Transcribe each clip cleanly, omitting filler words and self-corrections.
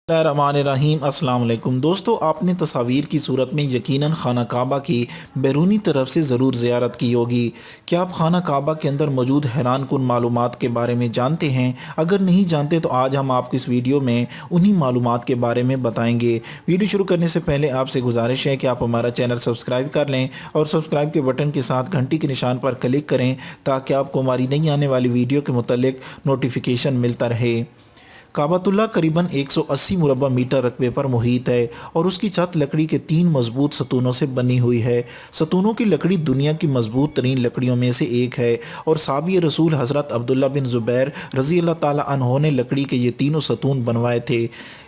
रहीम अस्सलाम वालेकुम दोस्तों, आपने तस्वीर की सूरत में यकीनन खाना काबा की बैरूनी तरफ से ज़रूर ज़ियारत की होगी। क्या आप खाना काबा के अंदर मौजूद हैरान कुन मालूमात के बारे में जानते हैं? अगर नहीं जानते तो आज हम आपको इस वीडियो में उन्हीं मालूमात के बारे में बताएंगे। वीडियो शुरू करने से पहले आपसे गुजारिश है कि आप हमारा चैनल सब्सक्राइब कर लें और सब्सक्राइब के बटन के साथ घंटी के निशान पर क्लिक करें ताकि आपको हमारी नई आने वाली वीडियो के मुतालिक नोटिफिकेशन मिलता रहे। काबतुल्लाह करीबन 180 मुरबा मीटर रकबे पर मुहित है और उसकी छत लकड़ी के 3 मजबूत सतूनों से बनी हुई है। सतूनों की लकड़ी दुनिया की मजबूत तरीन लकड़ियों में से एक है और साबी रसूल हज़रत अब्दुल्ला बिन ज़ुबैर रज़ी अल्लाह ताला अन्हो ने लकड़ी के ये तीनों सतून बनवाए थे।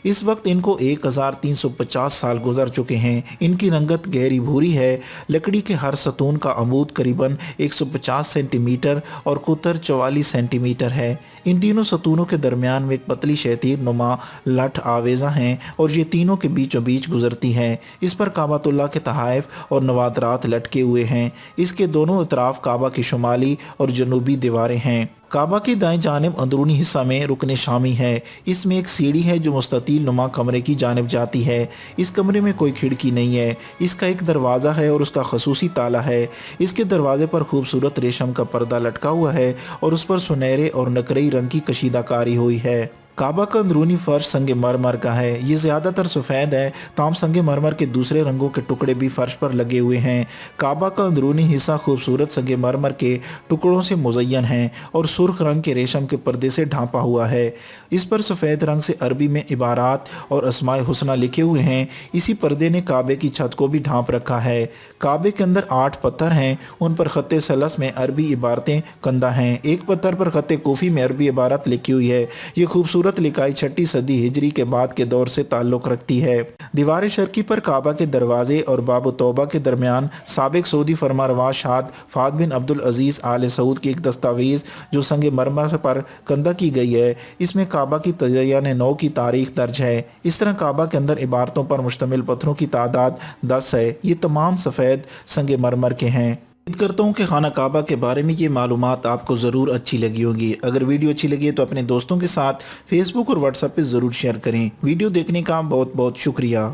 इस वक्त इनको 1350 साल गुजर चुके हैं। इनकी रंगत गहरी भूरी है। लकड़ी के हर सतून का अमूद करीबन 150 सेंटीमीटर और कुतर 44 सेंटीमीटर है। इन तीनों सतूनों के दरमियान में एक पतली शतीर नुमा लठ आवेज़ा हैं और ये तीनों के बीचों बीच गुजरती हैं। इस पर काबतुल्लाह के तहाइफ और नवादरात लटके हुए हैं। इसके दोनों अतराफ काबा की शुमाली और जनूबी दीवारें हैं। काबा की दाएं जानिब अंदरूनी हिस्सा में रुकने शामी है। इसमें एक सीढ़ी है जो मुस्ततील नुमा कमरे की जानिब जाती है। इस कमरे में कोई खिड़की नहीं है। इसका एक दरवाज़ा है और उसका खसूसी ताला है। इसके दरवाजे पर खूबसूरत रेशम का पर्दा लटका हुआ है और उस पर सुनहरे और नकरई रंग की कशीदाकारी हुई है। काबा का अंदरूनी फर्श संगे मरमर का है। ये ज़्यादातर सफ़ेद है, ताम संगे मरमर के दूसरे रंगों के टुकड़े भी फर्श पर लगे हुए हैं। काबा का अंदरूनी हिस्सा खूबसूरत संगे मरमर के टुकड़ों से मुज़य्यन है और सुर्ख रंग के रेशम के पर्दे से ढांपा हुआ है। इस पर सफ़ेद रंग से अरबी में इबारात और अस्माए हुस्ना लिखे हुए हैं। इसी पर्दे ने काबे की छत को भी ढांप रखा है। काबे के अंदर 8 पत्थर हैं। उन पर ख़त्ते सलस में अरबी इबारतें कंदा हैं। एक पत्थर पर ख़त्ते कोफ़ी में अरबी इबारत लिखी हुई है। ये खूबसूरत लिखाई 6ठी सदी हिजरी के बाद के दौर से ताल्लुक़ रखती है। दीवार शर्की पर काबा के दरवाजे और बाब तौबा के दरमियान साबिक सऊदी फरमारवा शाद फाद बिन अब्दुल अजीज़ आले सऊद की एक दस्तावेज़ जो संग मरमर पर कंदा की गई है। इसमें काबा की तज़य्युन नौ की तारीख दर्ज है। इस तरह काबा के अंदर इबारतों पर मुश्तमिल पत्थरों की तादाद 10 है। ये तमाम सफ़ेद संग मरमर के हैं। उम्मीद करता हूँ कि खाना काबा के बारे में ये मालूमात आपको ज़रूर अच्छी लगी होंगी। अगर वीडियो अच्छी लगी है तो अपने दोस्तों के साथ फेसबुक और व्हाट्सएप पे ज़रूर शेयर करें। वीडियो देखने का बहुत बहुत शुक्रिया।